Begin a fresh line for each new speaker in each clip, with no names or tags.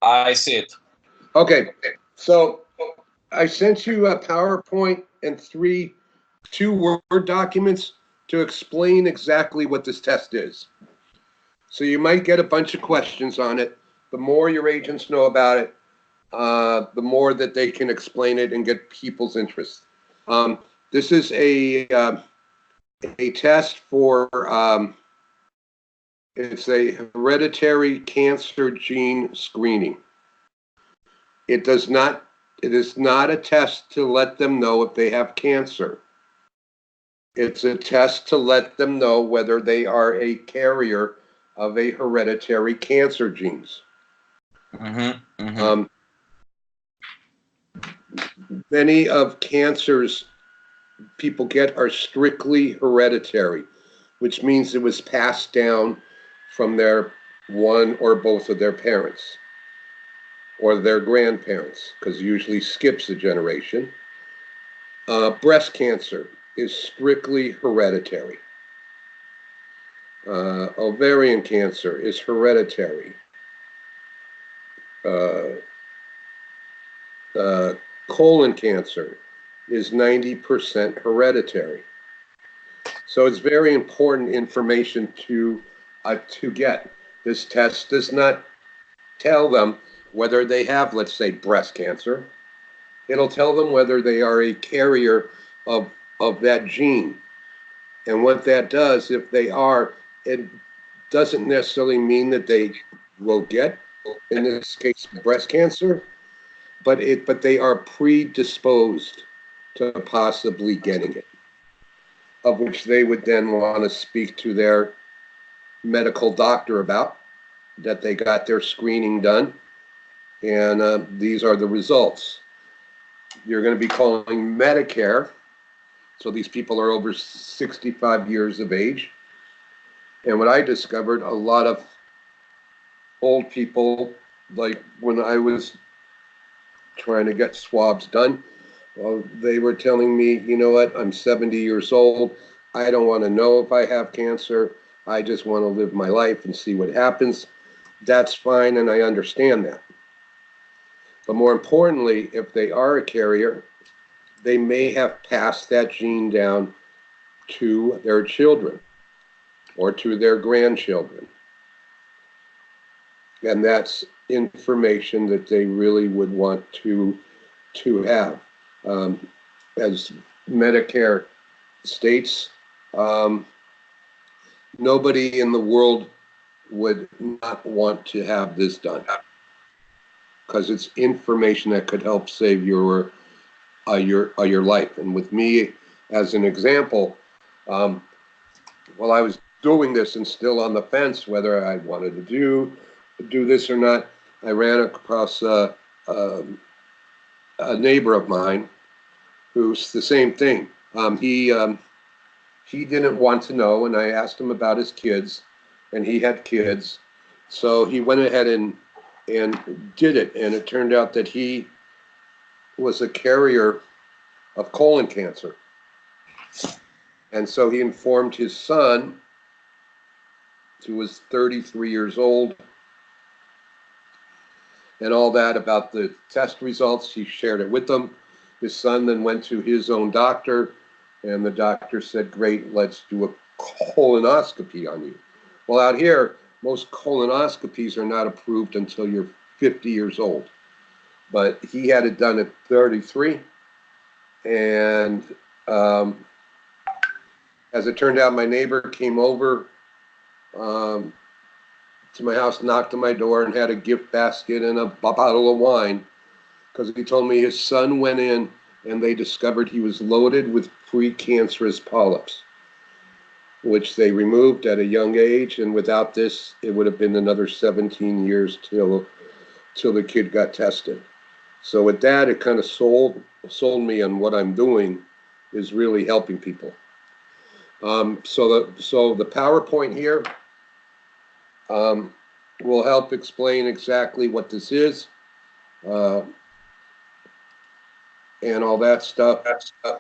I see it.
Okay, so I sent you a PowerPoint and two Word documents to explain exactly what this test is. So you might get a bunch of questions on it. The more your agents know about it, the more that they can explain it and get people's interest. This is a test for it's a hereditary cancer gene screening. It is not a test to let them know if they have cancer. It's a test to let them know whether they are a carrier of a hereditary cancer genes. Many of cancers people get are strictly hereditary, which means it was passed down from their one or both of their parents or their grandparents, because it usually skips a generation. Breast cancer is strictly hereditary. Ovarian cancer is hereditary. Colon cancer is 90% hereditary. So it's very important information to get. This test does not tell them whether they have, let's say, breast cancer. It'll tell them whether they are a carrier of that gene. And what that does, if they are, it doesn't necessarily mean that they will get, in this case, breast cancer, but they are predisposed to possibly getting it, of which they would then want to speak to their medical doctor about, that they got their screening done, and these are the results. You're going to be calling Medicare, so these people are over 65 years of age. And what I discovered, a lot of old people, like when I was trying to get swabs done, well, they were telling me, you know what, I'm 70 years old. I don't want to know if I have cancer. I just want to live my life and see what happens. That's fine, and I understand that. But more importantly, if they are a carrier, they may have passed that gene down to their children or to their grandchildren. And that's information that they really would want to have. As Medicare states, nobody in the world would not want to have this done, because it's information that could help save your life. And with me, as an example, while I was doing this and still on the fence whether I wanted to do this or not, I ran across a neighbor of mine who's the same thing. He didn't want to know, and I asked him about his kids, and he had kids, so he went ahead and did it, and it turned out that he was a carrier of colon cancer. And so he informed his son, who was 33 years old, and all that about the test results. He shared it with them. His son then went to his own doctor, and the doctor said, great, let's do a colonoscopy on you. Well, out here, most colonoscopies are not approved until you're 50 years old. But he had it done at 33, and as it turned out, my neighbor came over to my house, knocked on my door, and had a gift basket and a bottle of wine, because he told me his son went in and they discovered he was loaded with precancerous polyps, which they removed at a young age, and without this, it would have been another 17 years till the kid got tested. So with that, it kind of sold me on what I'm doing is really helping people. So the PowerPoint here will help explain exactly what this is and all that stuff.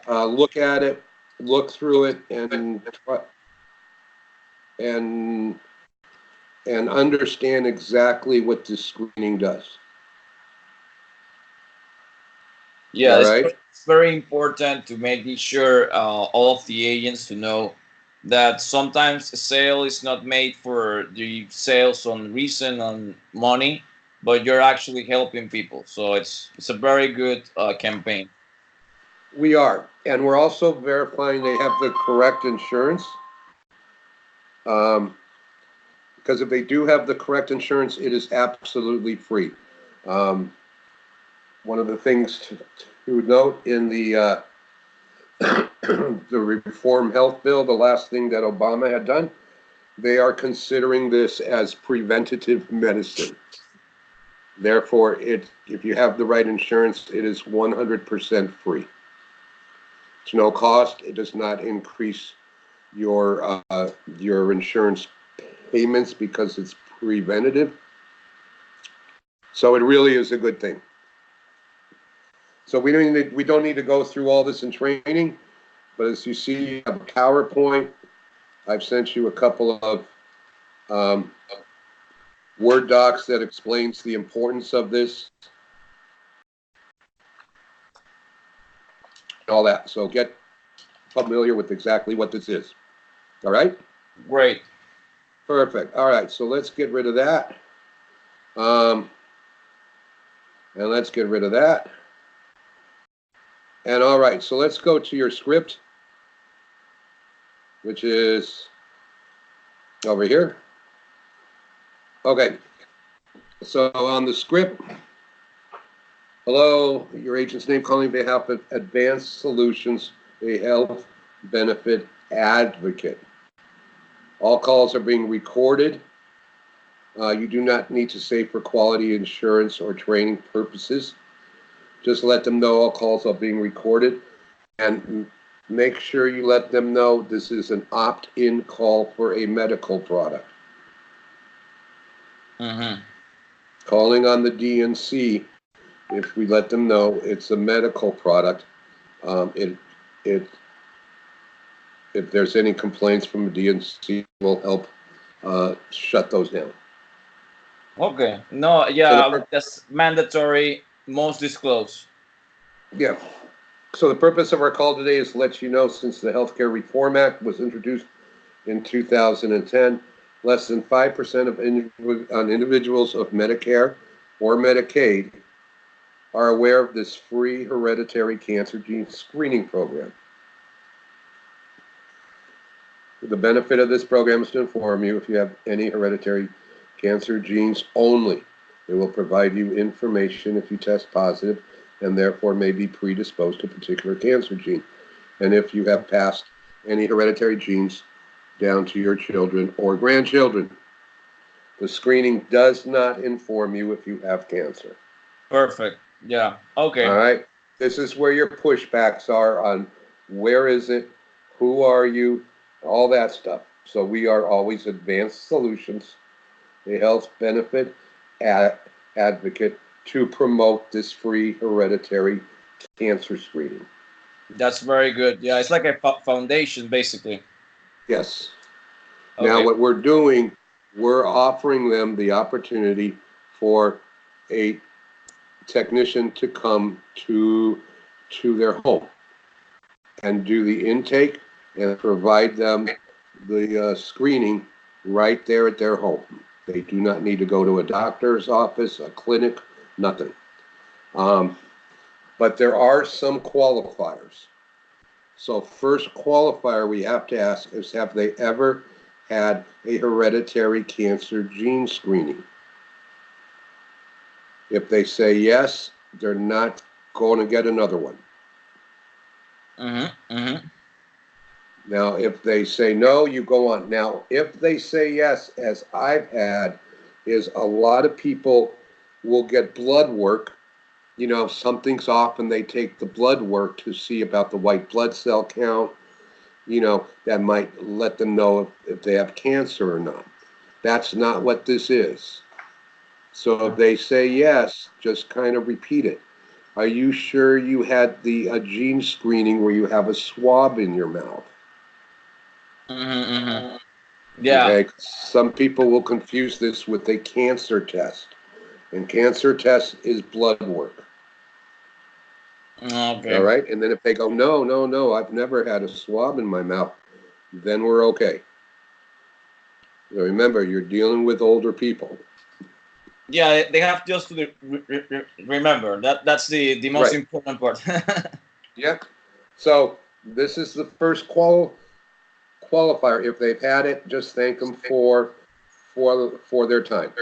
Look at it, look through it, and understand exactly what this screening does.
Yeah,
All right.
it's very important to making sure all of the agents to know that sometimes a sale is not made for the sales on reason on money, but you're actually helping people. So it's a very good campaign.
We are. And we're also verifying they have the correct insurance. Um, because if they do have the correct insurance, it is absolutely free. Um, one of the things to note in the Reform Health Bill, the last thing that Obama had done, they are considering this as preventative medicine. Therefore, if you have the right insurance, it is 100% free. It's no cost. It does not increase your insurance payments because it's preventative. So it really is a good thing. So we don't need to go through all this in training, but as you see, you have a PowerPoint. I've sent you a couple of um, Word docs that explains the importance of this, all that. So get familiar with exactly what this is. All right?
Great.
Perfect. All right, so let's get rid of that. Um, and let's get rid of that. And all right, so let's go to your script, which is over here. Okay, so on the script, hello, your agent's name calling on behalf of Advanced Solutions, a health benefit advocate. All calls are being recorded. You do not need to say for quality insurance or training purposes. Just let them know all calls are being recorded, and make sure you let them know this is an opt-in call for a medical product.
Mm-hmm.
Calling on the DNC, if we let them know it's a medical product, it it if there's any complaints from the DNC, will help shut those down.
Okay. No,
So
yeah, that's mandatory. Most disclose.
yeah. So the purpose of our call today is to let you know, since the Healthcare Reform Act was introduced in 2010, less than 5% of individuals of Medicare or Medicaid are aware of this free hereditary cancer gene screening program. The benefit of this program is to inform you if you have any hereditary cancer genes only. It will provide you information if you test positive and therefore may be predisposed to a particular cancer gene. And if you have passed any hereditary genes down to your children or grandchildren. The screening does not inform you if you have cancer.
Perfect. Yeah.
All
Okay.
right? This is where your pushbacks are on where is it, who are you, all that stuff. So we are always Advanced Solutions, a health benefit advocate to promote this free hereditary cancer screening.
That's very good. Yeah, it's like a foundation, basically.
Yes. Now,
Okay.
what we're doing, we're offering them the opportunity for a technician to come to their home and do the intake and provide them the screening right there at their home. They do not need to go to a doctor's office, a clinic, nothing. Um, but there are some qualifiers. So first qualifier we have to ask is, have they ever had a hereditary cancer gene screening? If they say yes, they're not going to get another one.
Mm-hmm. Mm-hmm.
Now, if they say no, you go on. Now, if they say yes, as I've had, is a lot of people will get blood work. You know, something's off and they take the blood work to see about the white blood cell count. You know, that might let them know if they have cancer or not. That's not what this is. So if they say yes, just kind of repeat it. Are you sure you had the gene screening where you have a swab in your mouth?
Mm-hmm. Mm-hmm. Yeah.
Okay, some people will confuse this with a cancer test, and cancer test is blood work. All
Okay.
right. And then if they go, no, no, no, I've never had a swab in my mouth, then we're okay. Now remember, you're dealing with older people.
Yeah, they have just to remember that that's the most
Right.
important part.
Yeah. So this is the first qualifier. If they've had it, just thank them for their time.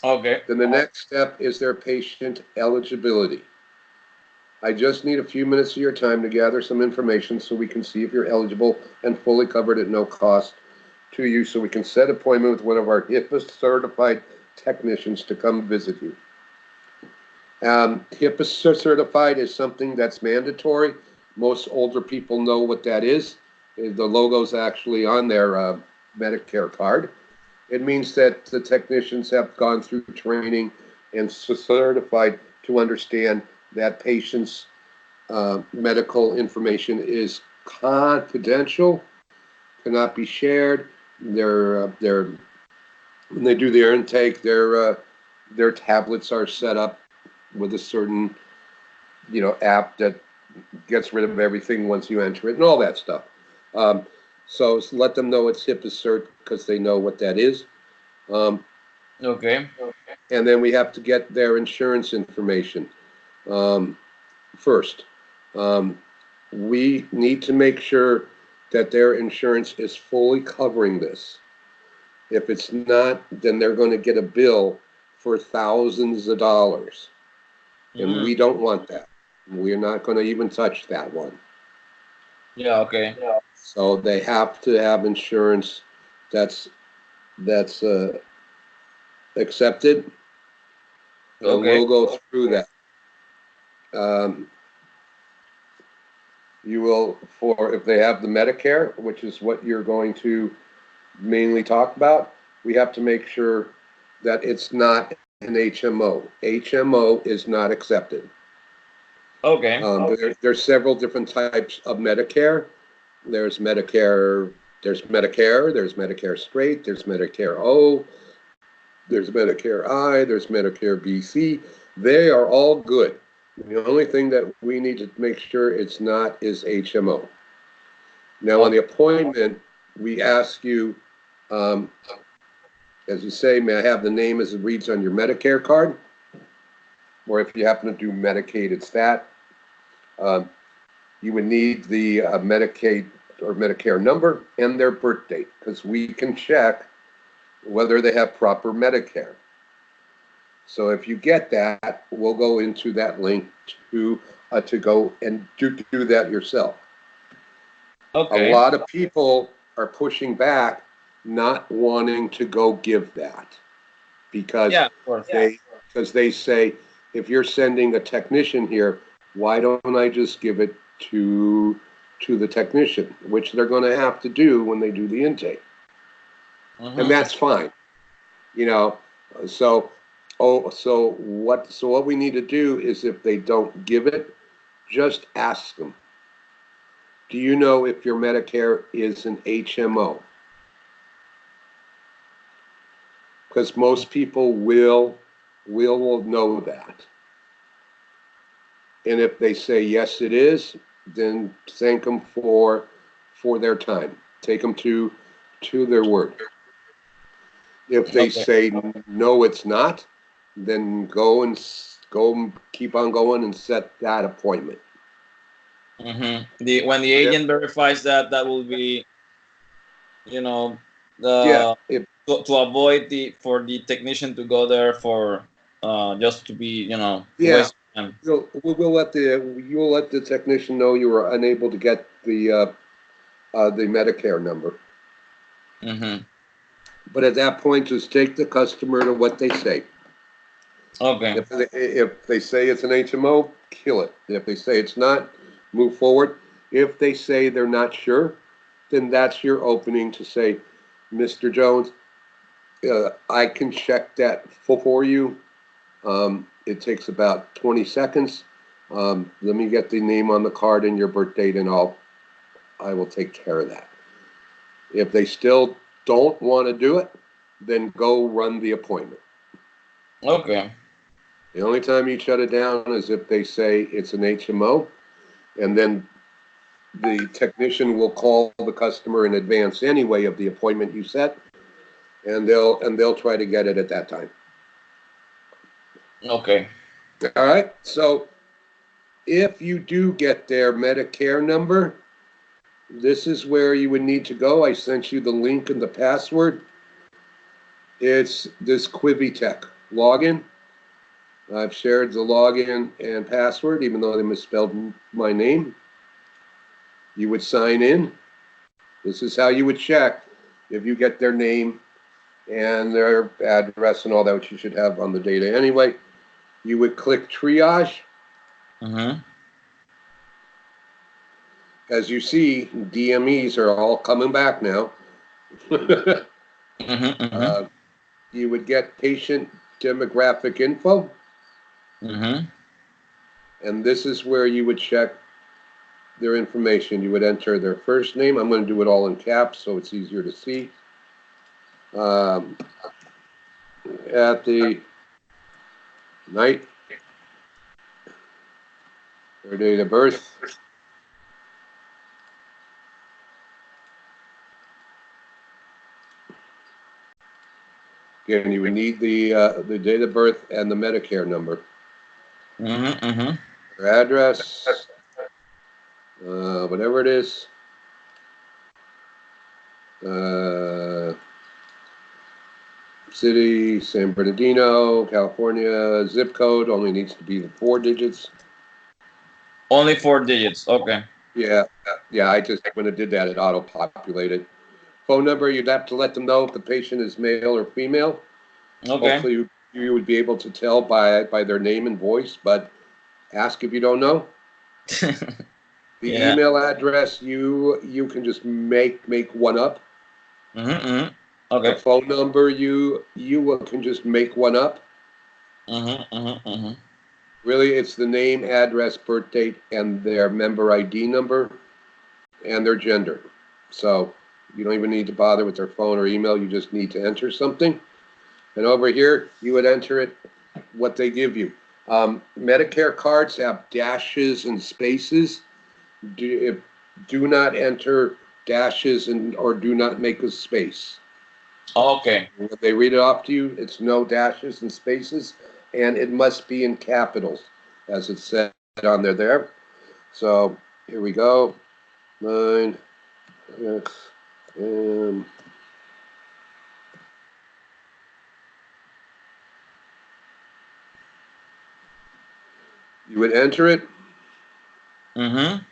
Okay.
Then the next step is their patient eligibility. I just need a few minutes of your time to gather some information so we can see if you're eligible and fully covered at no cost to you so we can set an appointment with one of our HIPAA certified technicians to come visit you. HIPAA certified is something that's mandatory. Most older people know what that is. The logo's actually on their Medicare card. It means that the technicians have gone through training and certified to understand that patients' medical information is confidential, cannot be shared. They're when they do their intake, their tablets are set up with a certain app that gets rid of everything once you enter it and all that stuff. Um, so let them know it's HIPAA cert because they know what that is. Um,
Okay.
and then we have to get their insurance information um, first. Um, we need to make sure that their insurance is fully covering this. If it's not, then they're going to get a bill for thousands of dollars. And
Mm.
we don't want that. We're not going to even touch that one.
Yeah. Okay.
So they have to have insurance that's that's accepted, and
Okay.
we'll go through that. Um, you will, for if they have the Medicare, which is what you're going to mainly talk about, we have to make sure that it's not an HMO. HMO is not accepted.
Okay.
There's several different types of Medicare. There's Medicare. There's Medicare Straight. There's Medicare O. There's Medicare I. There's Medicare BC. They are all good. The only thing that we need to make sure it's not is HMO. Now, on
Okay.
the appointment, we ask you, um, as you say, may I have the name as it reads on your Medicare card? Or if you happen to do Medicaid, it's that. Um, you would need the Medicaid or Medicare number and their birth date because we can check whether they have proper Medicare. So if you get that, we'll go into that link to go and do that yourself. A
Okay.
lot of people are pushing back, not wanting to go give that because
Yeah. Of course.
they say if you're sending a technician here, why don't I just give it to the technician, which they're going to have to do when they do the intake, and
Mm-hmm.
that's fine, you know. So, so what we need to do is if they don't give it, just ask them. Do you know if your Medicare is an HMO? Because most people will know that. And if they say yes, it is, then thank them for their time. Take them to their word. If they
Okay.
say no, it's not, then go and keep on going and set that appointment.
The when the
If
agent verifies that, that will be, you know,
yeah,
the
if
to avoid the for the technician to go there for just to be, to
yeah,
waste time.
you'll let the technician know you were unable to get the Medicare number.
Mm-hmm.
But at that point, just take the customer to what they say.
Okay.
If they say it's an HMO, kill it. If they say it's not, move forward. If they say they're not sure, then that's your opening to say, Mr. Jones, I can check that for you. It takes about 20 seconds. Let me get the name on the card and your birth date, and I will take care of that. If they still don't want to do it, then go run the appointment.
Okay.
The only time you shut it down is if they say it's an HMO, and then the technician will call the customer in advance anyway of the appointment you set, and they'll try to get it at that time.
Okay.
All right. So if you do get their Medicare number, this is where you would need to go. I sent you the link and the password. It's this Quivitech login. I've shared the login and password, even though they misspelled my name. You would sign in. This is how you would check if you get their name and their address and all that, which you should have on the data anyway. You would click triage.
Mm-hmm.
As you see, DMEs are all coming back now.
Mm-hmm. Mm-hmm.
You would get patient demographic info,
Mm-hmm.
and this is where you would check their information. You would enter their first name. I'm going to do it all in caps so it's easier to see. At the night, their date of birth, again, you would need the date of birth and the Medicare number.
Mm-hmm. Mm-hmm.
Their address, whatever it is. City, San Bernardino, California. Zip code only needs to be the 4 digits.
Only 4 digits. Okay.
Yeah, yeah. I just when it did that, it auto-populated. Phone number, you'd have to let them know if the patient is male or female.
Okay.
Hopefully, you would be able to tell by their name and voice, but ask if you don't know. The
Yeah.
email address, you can just make one up.
Mm-hmm. Mm-hmm.
The
Okay.
phone number, you can just make one up.
Mm-hmm. Mm-hmm. Mm-hmm.
Really, it's the name, address, birth date, and their member ID number, and their gender. So you don't even need to bother with their phone or email. You just need to enter something. And over here, you would enter it, what they give you. Medicare cards have dashes and spaces. Do not enter dashes or do not make a space.
Okay.
When they read it off to you, it's no dashes and spaces, and it must be in capitals, as it said on there. So here we go. 9 X M. You would enter it,
Mm-hmm.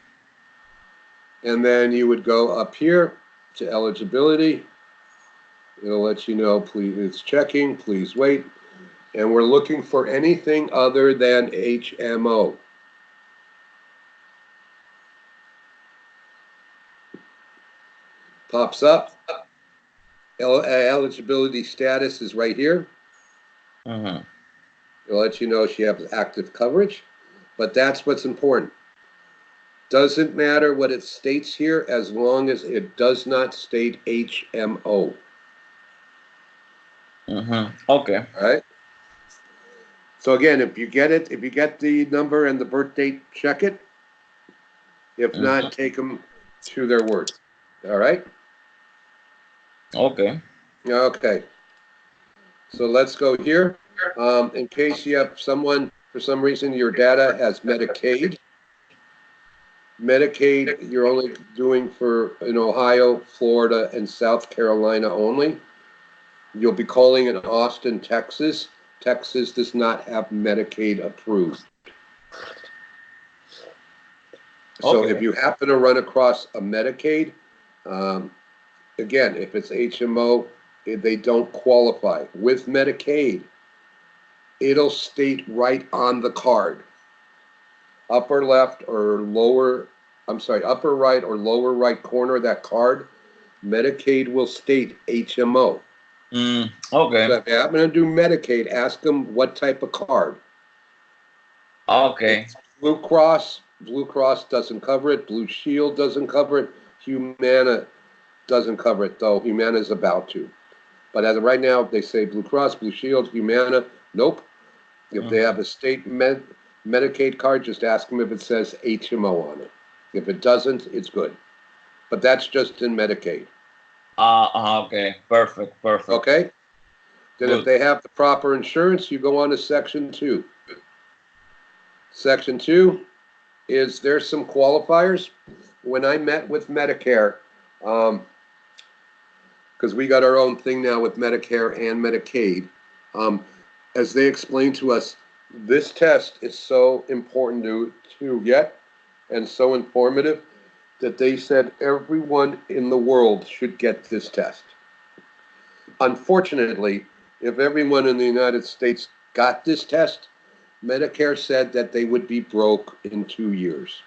and then you would go up here to eligibility. It'll let you know, please, it's checking, please wait. And we're looking for anything other than HMO. Pops up. Eligibility status is right here.
Mm-hmm.
It'll let you know she has active coverage, but that's what's important. Doesn't matter what it states here as long as it does not state HMO.
Mm-hmm. Okay.
All right. So again, if you get the number and the birth date, check it. If
Mm-hmm.
not, take them to their word. All right.
Okay.
Okay. So let's go here. In case you have someone, for some reason, your data has Medicaid. Medicaid, you're only doing for in Ohio, Florida, and South Carolina only. You'll be calling in Austin, Texas. Texas does not have Medicaid approved. So if
Okay.
you happen to run across a Medicaid, um, again, if it's HMO, they don't qualify. With Medicaid, it'll state right on the card, upper left or lower, I'm sorry, upper right or lower right corner of that card, Medicaid will state HMO. So
Okay.
if you happen to do Medicaid, ask them what type of card.
Okay.
It's Blue Cross. Blue Cross doesn't cover it. Blue Shield doesn't cover it. Humana doesn't cover it, though Humana is about to. But as of right now, they say Blue Cross, Blue Shield, Humana. Nope. If they have a state Medicaid card, just ask them if it says HMO on it. If it doesn't, it's good. But that's just in Medicaid.
Okay. Perfect. Perfect.
Okay? Then if
Good.
they have the proper insurance, you go on to Section 2. Section 2 is there's some qualifiers. When I met with Medicare, because we got our own thing now with Medicare and Medicaid, as they explained to us, this test is so important to get and so informative that they said everyone in the world should get this test. Unfortunately, if everyone in the United States got this test, Medicare said that they would be broke in 2 years.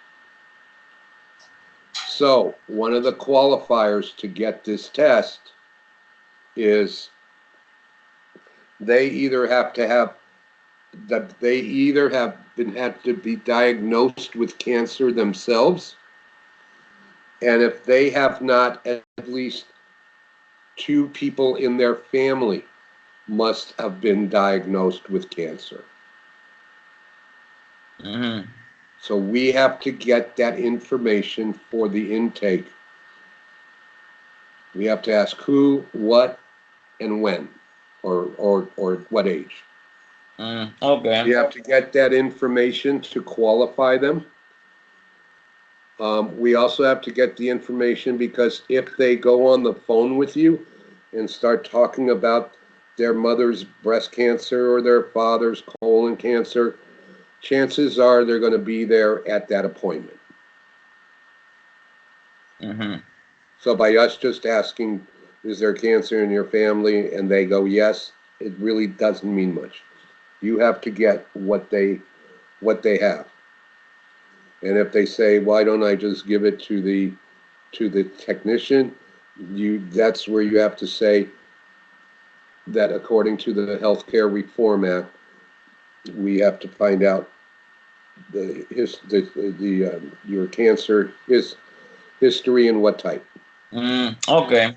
So, one of the qualifiers to get this test is they either have to be diagnosed with cancer themselves, and if they have not, at least 2 people in their family must have been diagnosed with cancer.
Mm-hmm.
So we have to get that information for the intake. We have to ask who, what, and when, or what age.
Okay.
We have to get that information to qualify them. We also have to get the information because if they go on the phone with you and start talking about their mother's breast cancer or their father's colon cancer, chances are they're going to be there at that appointment.
Mm-hmm.
So by us just asking, is there cancer in your family, and they go yes, it really doesn't mean much. You have to get what they have. And if they say, why don't I just give it to the technician, that's where you have to say that according to the Healthcare Reform Act, we have to find out your cancer history and what type.
Okay.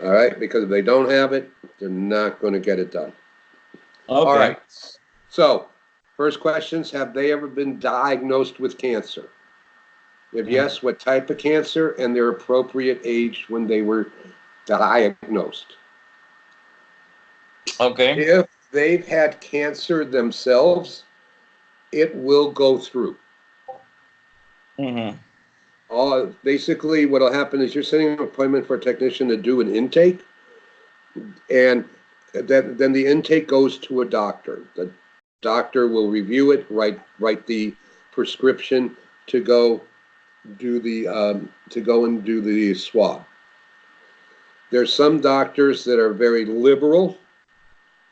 All right, because if they don't have it, they're not going to get it done. All
Okay.
right. So, first questions: have they ever been diagnosed with cancer? If
Mm.
yes, what type of cancer and their appropriate age when they were diagnosed?
Okay.
If they've had cancer themselves, it will go through.
Mm-hmm.
Basically, what will happen is you're setting an appointment for a technician to do an intake, and then the intake goes to a doctor. The doctor will review it, write the prescription to go and do the swab. There's some doctors that are very liberal,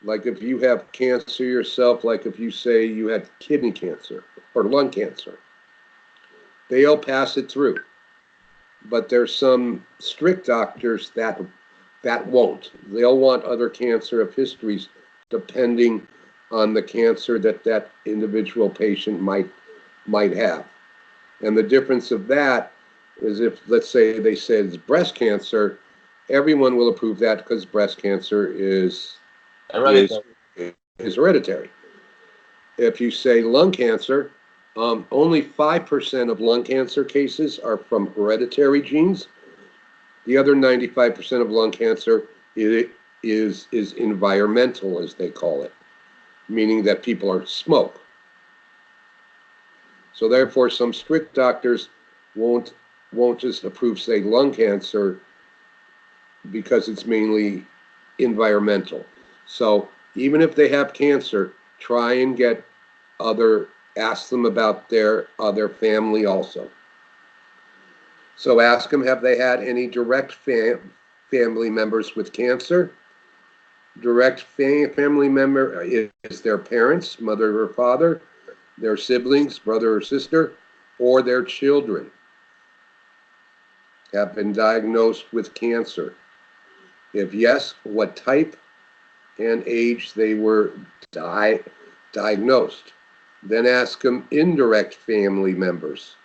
like if you have cancer yourself, like if you say you had kidney cancer or lung cancer, they'll pass it through. But there's some strict doctors that won't. They'll want other cancer of histories depending on the cancer that individual patient might have. And the difference of that is if, let's say, they say it's breast cancer, everyone will approve that because breast cancer is
Hereditary.
is hereditary. If you say lung cancer, only 5% of lung cancer cases are from hereditary genes. The other 95% of lung cancer is environmental, as they call it, meaning that people are smoke. So therefore, some strict doctors won't just approve, say, lung cancer because it's mainly environmental. So even if they have cancer, try and ask them about their other family also. So ask them, have they had any direct family members with cancer? Direct family member is their parents, mother or father, their siblings, brother or sister, or their children have been diagnosed with cancer. If yes, what type and age they were diagnosed. Then ask them indirect family members.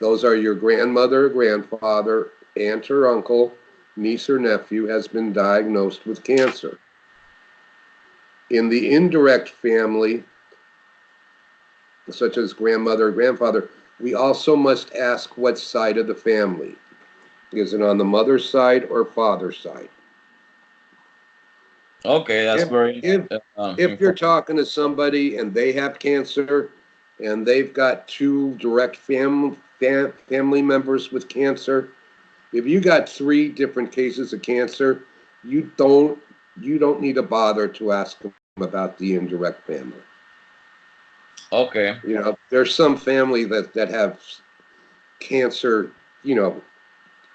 Those are your grandmother, grandfather, aunt or uncle, niece or nephew has been diagnosed with cancer. In the indirect family, such as grandmother or grandfather, we also must ask what side of the family. Is it on the mother's side or father's side?
Okay, that's
If
very
if if you're
important.
talking to somebody and they have cancer and they've got two direct family members with cancer, if you got three different cases of cancer, you don't you don't need to bother to ask them about the indirect family.
Okay.
You know, there's some family that have cancer, you know,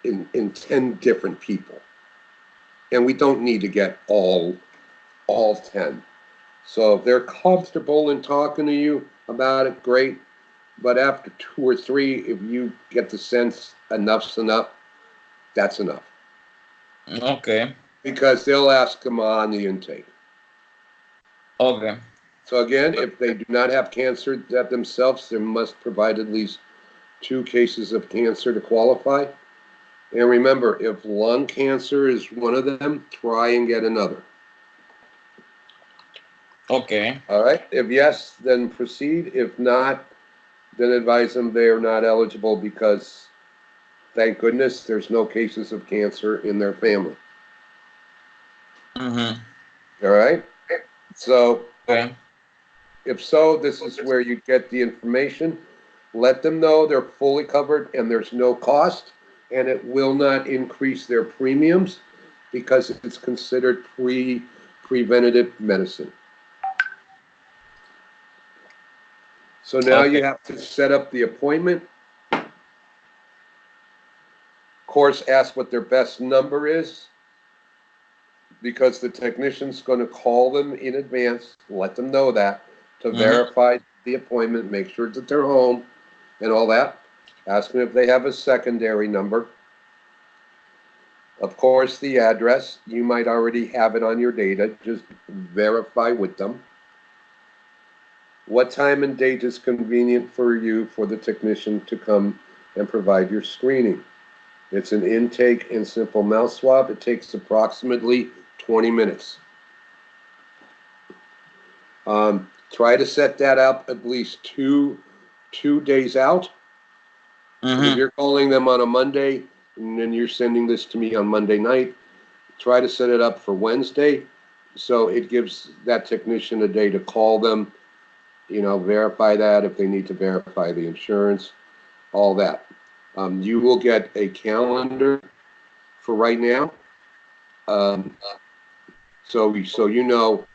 in 10 different people. And we don't need to get all 10. So if they're comfortable in talking to you about it, great. But after two or three, if you get the sense enough's enough, that's enough.
Okay.
Because they'll ask them on the intake.
Okay.
So again, if they do not have cancer that themselves, they must provide at least two cases of cancer to qualify. And remember, if lung cancer is one of them, try and get another.
Okay.
All right. If yes, then proceed. If not, then advise them they are not eligible because, thank goodness, there's no cases of cancer in their family.
Mm-hmm.
All right. So,
Okay.
if so, this is where you get the information. Let them know they're fully covered and there's no cost, and it will not increase their premiums because it's considered preventative medicine. So now
Okay.
you have to set up the appointment. Of course, ask what their best number is because the technician's going to call them in advance, let them know that to
Mm-hmm.
verify the appointment, make sure that they're home and all that. Ask them if they have a secondary number. Of course, the address, you might already have it on your data, just verify with them. What time and date is convenient for you for the technician to come and provide your screening? It's an intake and simple mouth swab. It takes approximately 20 minutes. Try to set that up at least two days out. If
Mm-hmm.
you're calling them on a Monday and then you're sending this to me on Monday night, try to set it up for Wednesday so it gives that technician a day to call them, you know, verify that if they need to verify the insurance, all that. You will get a calendar for right now. Um, so you know,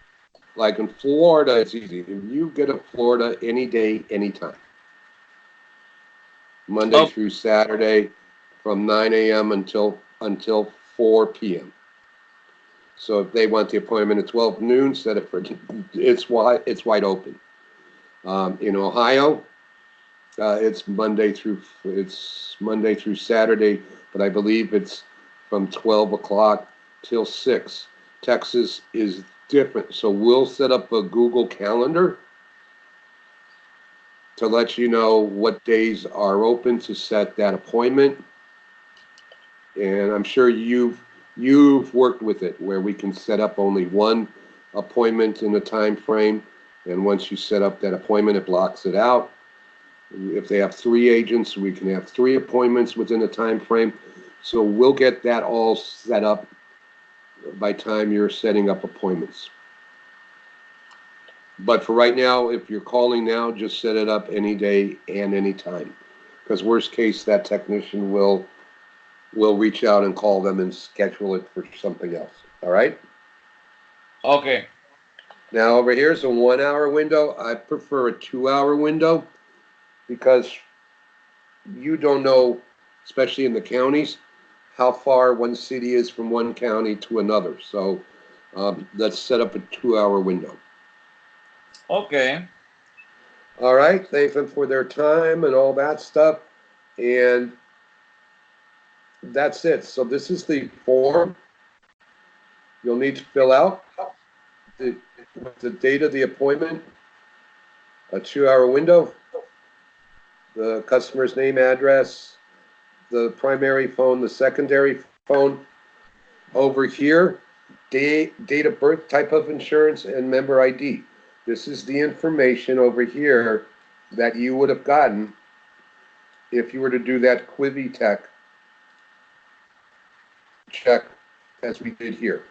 like in Florida, it's easy. If you get a Florida any day, anytime, Monday
Oh,
through Saturday, from 9 a.m. until 4 p.m. So if they want the appointment at 12 noon, set it for it's wide open. In Ohio, it's Monday through Saturday, but I believe it's from 12 o'clock till 6. Texas is different, so we'll set up a Google Calendar to let you know what days are open to set that appointment. And I'm sure you've worked with it where we can set up only one appointment in a time frame, and once you set up that appointment, it blocks it out. If they have three agents, we can have three appointments within a time frame. So we'll get that all set up by time you're setting up appointments. But for right now, if you're calling now, just set it up any day and any time. Because worst case, that technician will reach out and call them and schedule it for something else. All right?
okay.
Now over here is a 1 hour window. I prefer a 2 hour window because you don't know, especially in the counties, how far one city is from one county to another. So let's set up a 2 hour window.
Okay.
All right. Thank them for their time and all that stuff. And that's it. So this is the form you'll need to fill out. The, the date of the appointment, a 2 hour window, the customer's name, address, the primary phone, the secondary phone. Over here, date of birth, type of insurance, and member ID. This is the information over here that you would have gotten if you were to do that Quivitech check as we did here.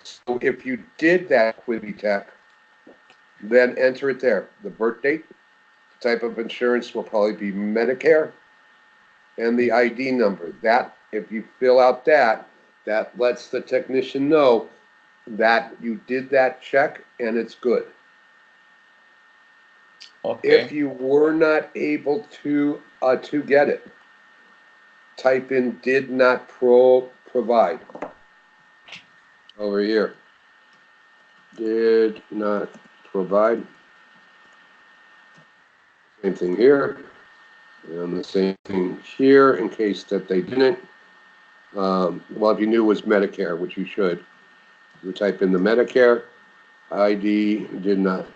So if you did that Quivitech, then enter it there. The birth date, the type of insurance will probably be Medicare, and the ID number. That, if you fill out that, that lets the technician know that you did that check and it's good. If
Okay.
you were not able to get it, type in did not provide over here. Did not provide. Same thing here, and the same thing here in case that they didn't. Well, if you knew it was Medicare, which you should, you type in the Medicare ID, did not.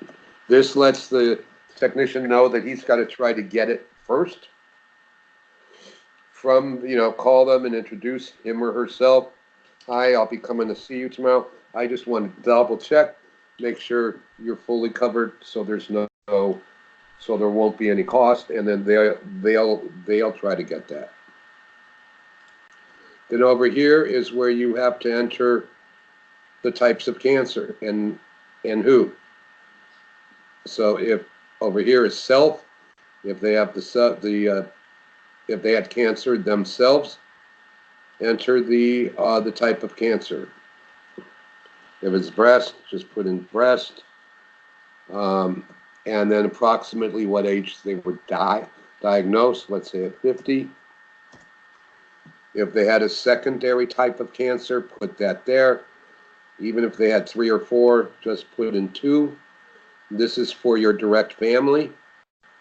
This lets the technician know that he's got to try to get it first from, call them and introduce him or herself. Hi, I'll be coming to see you tomorrow. I just want to double check, make sure you're fully covered, so so there won't be any cost, and then they'll try to get that. Then over here is where you have to enter the types of cancer and who. So if over here is self, if they have if they had cancer themselves, enter the type of cancer. If it's breast, just put in breast, and then approximately what age they were diagnosed. Let's say at 50. If they had a secondary type of cancer, put that there. Even if they had 3 or 4, just put in 2. This is for your direct family: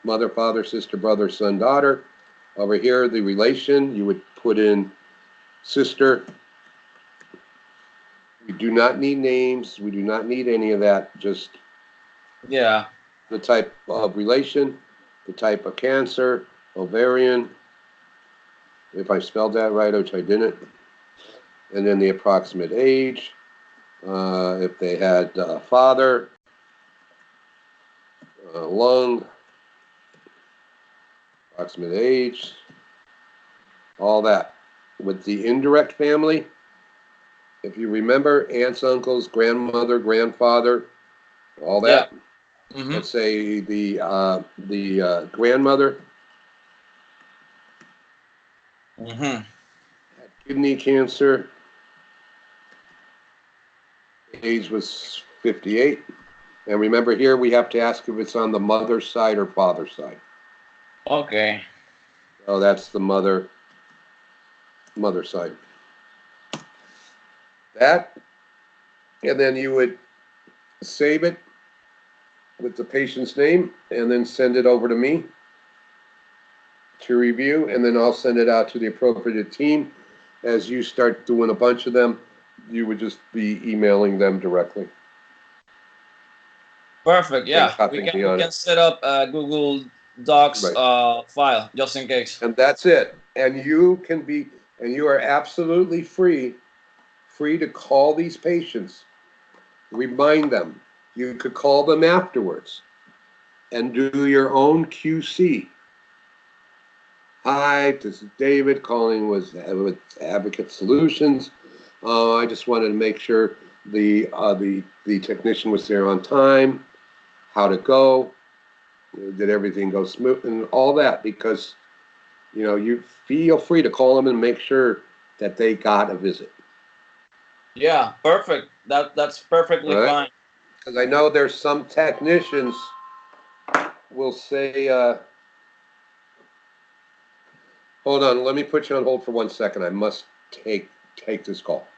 mother, father, sister, brother, son, daughter. Over here, the relation, you would put in sister. We do not need names. We do not need any of that. Just
Yeah.
the type of relation, the type of cancer, ovarian, if I spelled that right, which I didn't, and then the approximate age. If they had father, lung, approximate age, all that. With the indirect family, if you remember, aunts, uncles, grandmother, grandfather, all
Yeah.
that.
Mm-hmm.
Let's say the grandmother
Mm-hmm.
had kidney cancer. Age was 58. And remember here, we have to ask if it's on the mother's side or father's side.
Okay.
So that's the mother side. That, and then you would save it with the patient's name and then send it over to me to review, and then I'll send it out to the appropriate team. As you start doing a bunch of them, you would just be emailing them directly
Perfect.
and
Yeah. We
copying
can
me
we
on
can
it.
set up a Google Docs
Right.
file just in case.
And that's it. And you are absolutely free to call these patients, remind them. You could call them afterwards and do your own QC. Hi, this is David calling with Advocate Solutions. I just wanted to make sure the technician was there on time. How to go? Did everything go smooth and all that? Because you feel free to call them and make sure that they got a visit.
Yeah. Perfect. That's
All
perfectly
right,
fine.
because I know there's some technicians will say, hold on, let me put you on hold for 1 second. I must take this call.